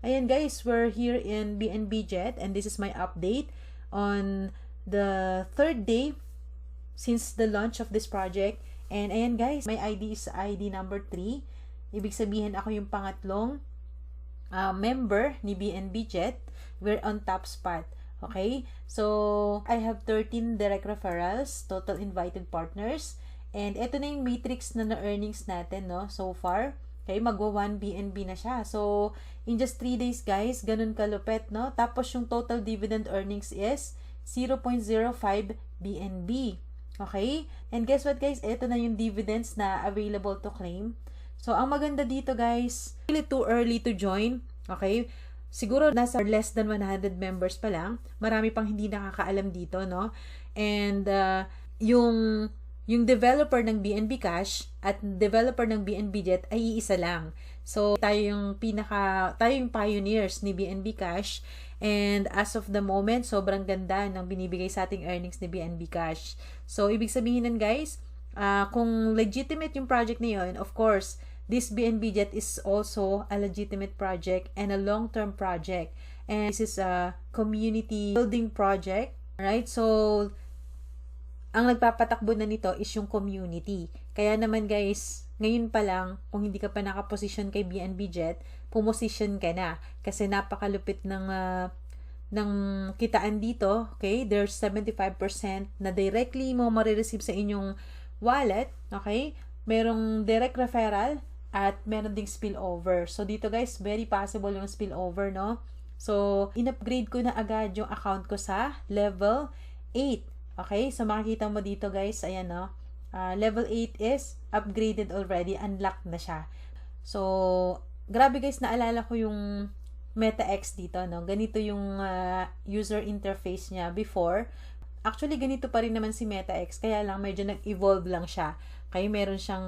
Ayan guys, we're here in BNB Jet and this is my update on the third day since the launch of this project. And ayan guys, my ID is ID number 3. Ibig sabihin ako yung pangatlong member ni BNB Jet. We're on top spot. Okay? So, I have 13 direct referrals, total invited partners. And ito na yung matrix na na-earnings natin, no? So far. Okay, magwa 1 BNB na siya. So, in just 3 days, guys, ganun kalupet, no? Tapos, yung total dividend earnings is 0.05 BNB. Okay? And guess what, guys? Ito na yung dividends na available to claim. So, ang maganda dito, guys, really too early to join. Okay? Siguro, nasa less than 100 members pa lang. Marami pang hindi nakakaalam dito, no? And, yung developer ng BNB Cash at developer ng BNB Jet ay iisa lang. So, tayo yung pioneers ni BNB Cash. And as of the moment, sobrang ganda ng binibigay sa ating earnings ni BNB Cash. So, ibig sabihin nun guys, kung legitimate yung project na yun, of course, this BNB Jet is also a legitimate project and a long-term project. And this is a community building project. Alright? So, ang nagpapatakbo na nito is yung community. Kaya naman guys, ngayon pa lang, kung hindi ka pa nakaposition kay BNB Jet, pumosisyon ka na. Kasi napakalupit ng kitaan dito. Okay? There's 75% na directly mo marireceive sa inyong wallet. Okay? Merong direct referral at meron ding spillover. So dito guys, very possible yung spillover, no? So, in-upgrade ko na agad yung account ko sa level 8. Okay, so makikita mo dito guys, ayan no, level 8 is upgraded already, unlocked na siya. So, grabe guys, naalala ko yung MetaX dito, no, ganito yung user interface niya before. Actually, ganito pa rin naman si MetaX, kaya lang medyo nag-evolve lang siya. Kaya meron siyang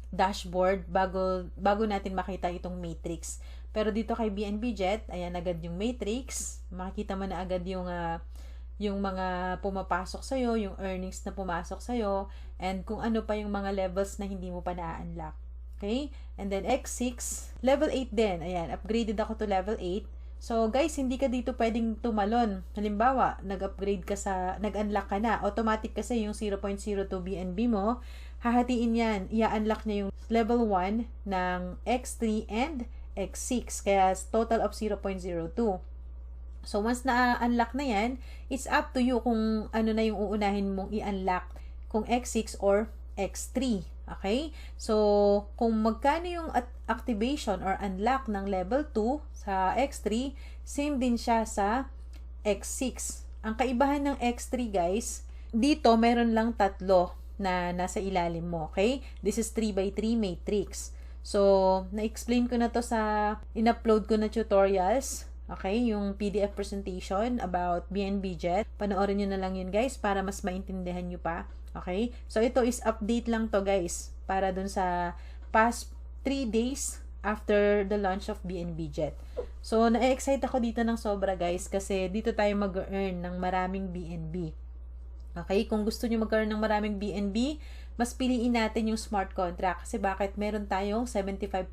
dashboard bago natin makita itong matrix. Pero dito kay BNB Jet, ayan agad yung matrix, makikita mo na agad yung mga pumapasok sa'yo, yung earnings na pumasok sa'yo, and kung ano pa yung mga levels na hindi mo pa na-unlock. Okay? And then, X6, level 8 din. Ayan, upgraded ako to level 8. So, guys, hindi ka dito pwedeng tumalon. Halimbawa, nag-unlock ka na. Automatic kasi yung 0.02 BNB mo, hahatiin yan. I-unlock niya yung level 1 ng X3 and X6. Kaya, total of 0.02. So, once na-unlock na yan, it's up to you kung ano na yung uunahin mong i-unlock, kung X6 or X3. Okay? So, kung magkano yung activation or unlock ng level 2 sa X3, same din siya sa X6. Ang kaibahan ng X3, guys, dito meron lang 3 na nasa ilalim mo. Okay? This is 3x3 matrix. So, na-explain ko na to sa in-upload ko na tutorials. Okay, yung PDF presentation about BNB Jet. Panoorin nyo na lang yun guys para mas maintindihan nyo pa. Okay, so ito is update lang to guys para dun sa past 3 days after the launch of BNB Jet. So, na-excite ako dito ng sobra guys kasi dito tayo mag-earn ng maraming BNB. Okay, kung gusto nyo magkaroon ng maraming BNB, mas piliin natin yung smart contract. Kasi bakit? Meron tayong 75%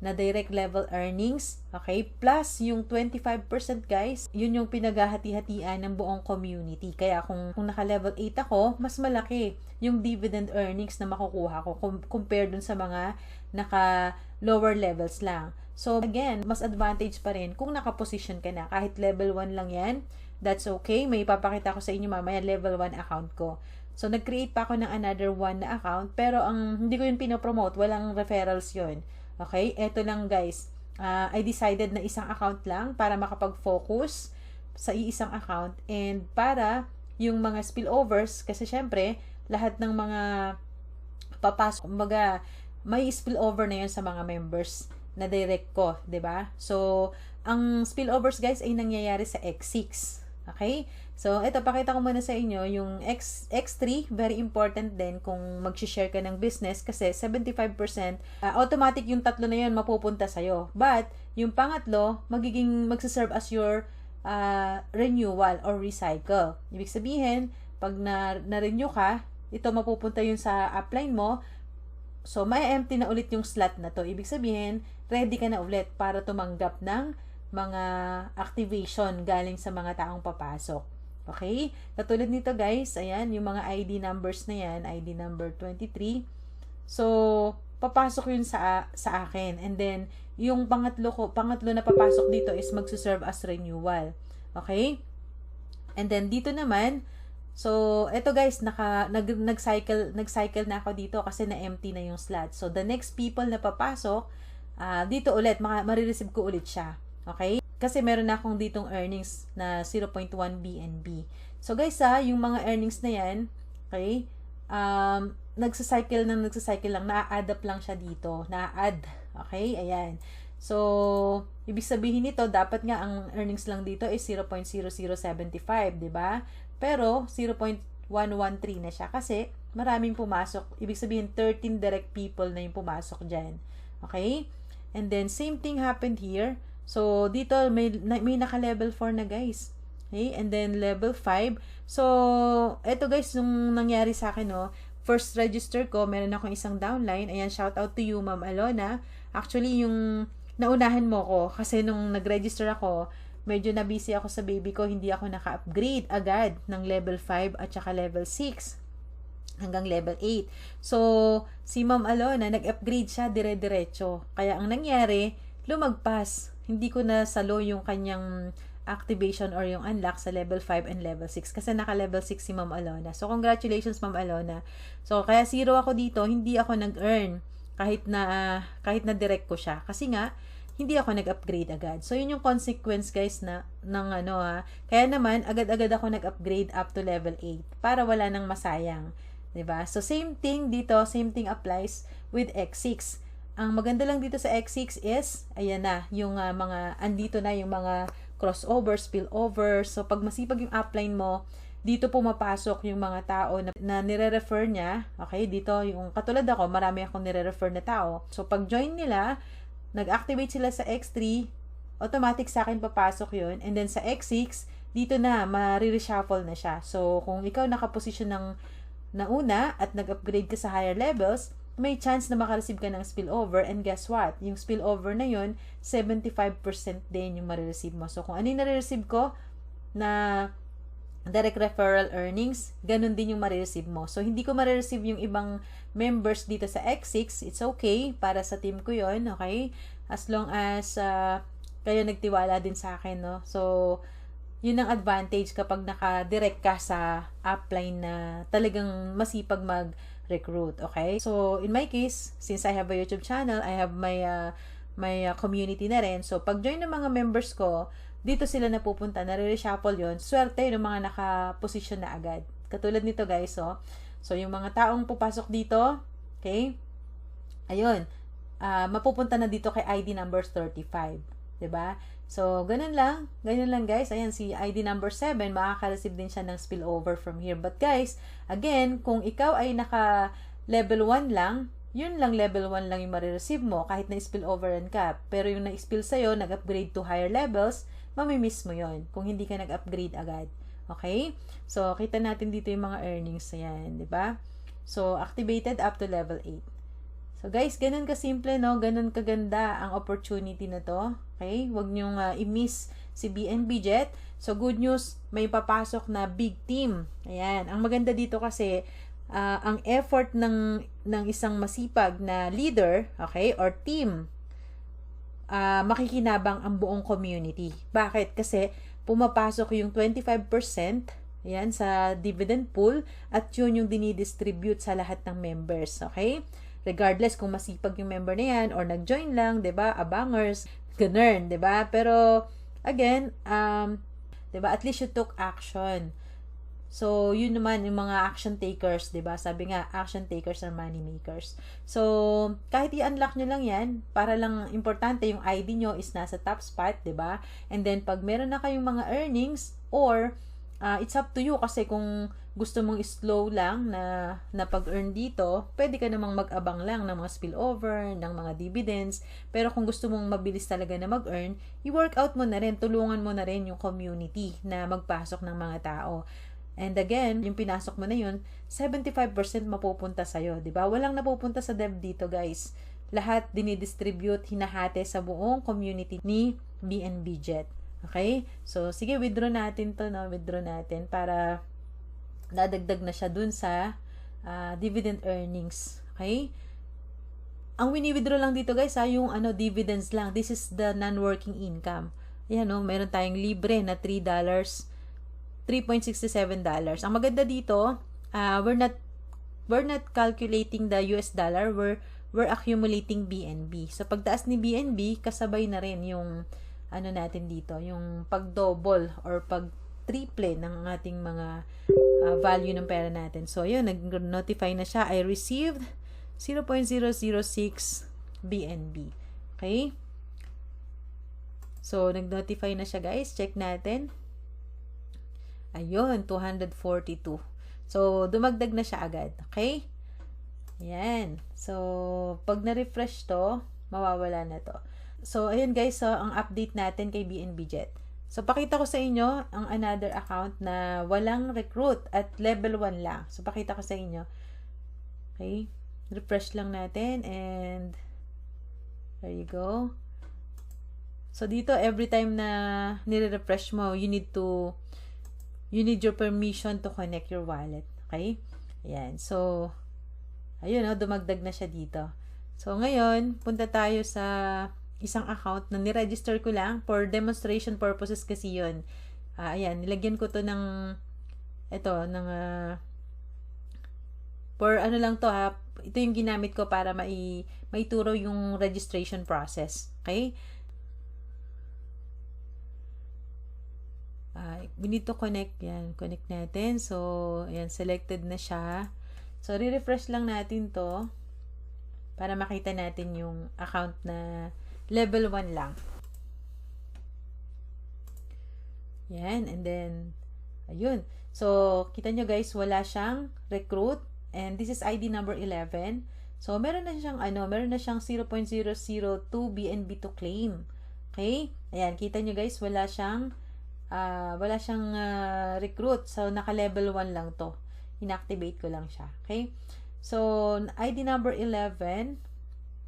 na direct level earnings, okay? Plus, yung 25% guys, yun yung pinaghahati-hatian ng buong community. Kaya kung naka-level 8 ako, mas malaki yung dividend earnings na makukuha ko compared dun sa mga naka-lower levels lang. So, again, mas advantage pa rin kung naka-position ka na. Kahit level 1 lang yan, that's okay. May ipapakita ko sa inyo mamaya, level 1 account ko. So, nag-create pa ako ng another 1 na account, pero hindi ko yun pinopromote. Walang referrals yun. Okay, eto lang guys. I decided na isang account lang para makapag-focus sa iisang account and para yung mga spillovers, kasi syempre, lahat ng mga papasok, may spillover na yun sa mga members na direct ko, 'di ba? So, ang spillovers guys ay nangyayari sa X6. Okay? So, ito, pakita ko muna sa inyo yung X3, very important din kung mag-share ka ng business kasi 75%, automatic yung tatlo na yun mapupunta sa'yo. But, yung pangatlo, magsiserve as your renewal or recycle. Ibig sabihin, pag na-renew ka, ito mapupunta yun sa upline mo, So, may empty na ulit yung slot na to. Ibig sabihin, ready ka na ulit para tumanggap ng mga activation galing sa mga taong papasok. Okay? Katulad nito guys, ayan, yung mga ID numbers na yan, ID number 23. So, papasok yun sa akin. And then, yung pangatlo na papasok dito is magsuserve as renewal. Okay? And then, dito naman, so, eto guys, nag-cycle na ako dito kasi na-empty na yung slot. So, the next people na papasok, dito ulit, marireceive ko ulit siya. Okay? Kasi meron na akong ditong earnings na 0.1 BNB. So, guys, yung mga earnings na yan, okay, nagsacycle lang, na-add up lang siya dito, na-add. Okay? Ayan. So, ibig sabihin nito, dapat nga ang earnings lang dito is 0.0075, di ba? Pero, 0.113 na siya kasi maraming pumasok. Ibig sabihin, 13 direct people na yung pumasok dyan. Okay? And then, same thing happened here. So, dito, may naka-level 4 na, guys. Okay? And then, level 5. So, eto guys, nung nangyari sa akin, no, first register ko, meron akong isang downline. Ayan, shout out to you, Ma'am Alona. Actually, yung naunahan mo ko kasi nung nag-register ako, medyo na-busy ako sa baby ko, hindi ako naka-upgrade agad ng level 5 at saka level 6 hanggang level 8. So, si Ma'am Alona, nag-upgrade siya dire-diretso. Kaya ang nangyari, lumagpas. Hindi ko na salo yung kanyang activation or yung unlock sa level 5 and level 6 kasi naka-level 6 si Ma'am Alona. So, congratulations Ma'am Alona. So, kaya 0 ako dito, hindi ako nag-earn kahit na direct ko siya. Kasi nga, hindi ako nag-upgrade agad. So, yun yung consequence guys Kaya naman, agad-agad ako nag-upgrade up to level 8 para wala nang masayang. 'Di ba? So, same thing dito, same thing applies with X6. Ang maganda lang dito sa X6 is, ayan na, yung andito na yung mga crossover, spillover. So, pag masipag yung upline mo, dito pumapasok yung mga tao na nire-refer niya. Okay, dito, yung katulad ako, marami akong nire-refer na tao. So, pag join nila, nag-activate sila sa X3, automatic sa akin papasok yun. And then sa X6, dito na, ma-reshuffle na siya. So, kung ikaw nakaposisyon ng nauna at nag-upgrade ka sa higher levels, may chance na makareceive ka ng spillover. And guess what? Yung spillover na yun, 75% din yung marireceive mo. So, kung ano yung nare-receive ko na direct referral earnings, ganun din yung marireceive mo. So, hindi ko marireceive yung ibang members dito sa X6. It's okay. Para sa team ko yon, okay? As long as kayo nagtiwala din sa akin, no? So, yun ang advantage kapag naka-direct ka sa upline na talagang masipag mag-recruit, okay? So, in my case, since I have a YouTube channel, I have my community na rin. So, pag join ng mga members ko, dito sila napupunta, nare-reshuffle yun. Swerte yung mga naka-position na agad. Katulad nito guys, oh. So, yung mga taong pupasok dito, okay? Ayun, mapupunta na dito kay ID number 35. 'Di ba? So, ganun lang guys. Ayan, si ID number 7, makaka-receive din siya ng spillover from here. But guys, again, kung ikaw ay naka level 1 lang, yun lang, level 1 lang yung marireceive mo kahit na-spilloveran ka. Pero yung na-spill sa'yo, nag-upgrade to higher levels, mamimiss mo yon kung hindi ka nag-upgrade agad. Okay? So, kita natin dito yung mga earnings. Ayan, di ba? So, activated up to level 8. So, guys, ganun ka-simple, no? Ganun kaganda ang opportunity na to. Okay? Huwag nyong i-miss si BNB Jet. So, good news, may papasok na big team. Ayan. Ang maganda dito kasi, ang effort ng isang masipag na leader, okay, or team, makikinabang ang buong community. Bakit? Kasi pumapasok yung 25% yan sa dividend pool at yun yung dinidistribute sa lahat ng members, okay? Regardless kung masipag yung member na yan or nag-join lang, 'di ba? Abangers, ganun, 'di ba? Pero again, 'di ba? At least you took action. So, yun naman yung mga action takers, 'di ba? Sabi nga, action takers are money makers. So, kahit i-unlock nyo lang 'yan, para lang importante yung ID nyo is nasa top spot, 'di ba? And then pag meron na kayong mga earnings or it's up to you kasi kung gusto mong slow lang na pag-earn dito, pwede ka namang mag-abang lang ng mga spillover, ng mga dividends. Pero kung gusto mong mabilis talaga na mag-earn, i-work out mo na rin, tulungan mo na rin yung community na magpasok ng mga tao. And again, yung pinasok mo na yun, 75% mapupunta sa'yo, di ba? Walang napupunta sa dev dito, guys. Lahat dinidistribute, hinahati sa buong community ni BNB Jet. Okay? So, sige, withdraw natin to, no? Withdraw natin para dadagdag na siya dun sa dividend earnings. Okay? Ang wini-withdraw lang dito, guys, yung dividends lang. This is the non-working income. Ayan, no? Meron tayong libre na $3, $3.67. Ang maganda dito, we're not calculating the US dollar, we're accumulating BNB. So pagtaas ni BNB, kasabay na rin yung natin dito, yung pag-double or pag-triple ng ating mga value ng pera natin. So yun, nag-notify na siya. I received 0.006 BNB. Okay? So nag-notify na siya, guys. Check natin. Ayun, 242. So, dumagdag na siya agad. Okay? Ayan. So, pag na-refresh to, mawawala na to. So, ayun guys. So, ang update natin kay BNB Jet. So, pakita ko sa inyo ang another account na walang recruit at level 1 lang. So, pakita ko sa inyo. Okay? Refresh lang natin and there you go. So, dito, every time na nire-refresh mo, you need your permission to connect your wallet. Okay? Ayan. So, ayun, dumagdag na siya dito. So, ngayon, punta tayo sa isang account na niregister ko lang for demonstration purposes kasi yun. Ayan, nilagyan ko to for lang to ha. Ito yung ginamit ko para maituro yung registration process. Okay? We need to connect yan. Connect natin. So, ayan, selected na siya. So, re-refresh lang natin to para makita natin yung account na level 1 lang. Yan. And then, ayun. So, kita nyo guys, wala siyang recruit. And this is ID number 11. So, meron na siyang 0.002 BNB to claim. Okay? Ayan, kita nyo guys, wala siyang recruit. So, naka-level 1 lang to. Inactivate ko lang siya. Okay? So, ID number 11.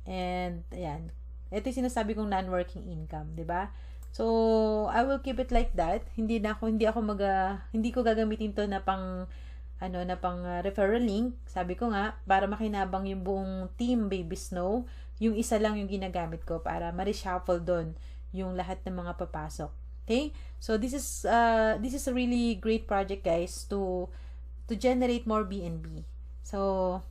And, ayan. Ito yung sinasabi kong non-working income. Diba? So, I will keep it like that. Hindi ko gagamitin to na pang referral link. Sabi ko nga, para makinabang yung buong team Baby Snow, yung isa lang yung ginagamit ko para ma-reshuffle doon yung lahat ng mga papasok. Okay? So, this is a really great project, guys, to generate more BNB. So,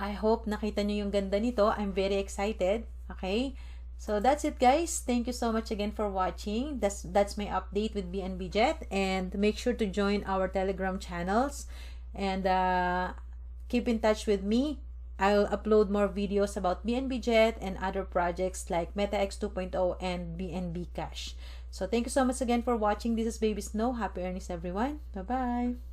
I hope nakita nyo yung ganda nito. I'm very excited. Okay? So, that's it, guys. Thank you so much again for watching. That's my update with BNB Jet. And make sure to join our Telegram channels. And keep in touch with me. I'll upload more videos about BNB Jet and other projects like MetaX 2.0 and BNB Cash. So, thank you so much again for watching. This is Baby Snow. Happy earnings, everyone. Bye-bye.